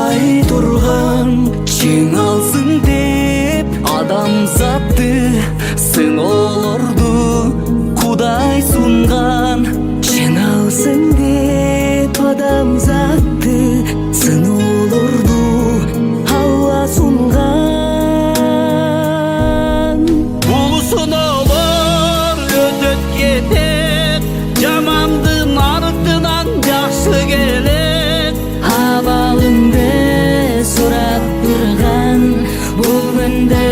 болбай турган чыңалсын деп адамзатты сыноолорду Кудай сунган чыңалсын деп адамзатты сыноолорду Алла сунган бул сыноолор өтөт кетет жамандын артынан жакшы келет абалыңды сурап турган бул күндө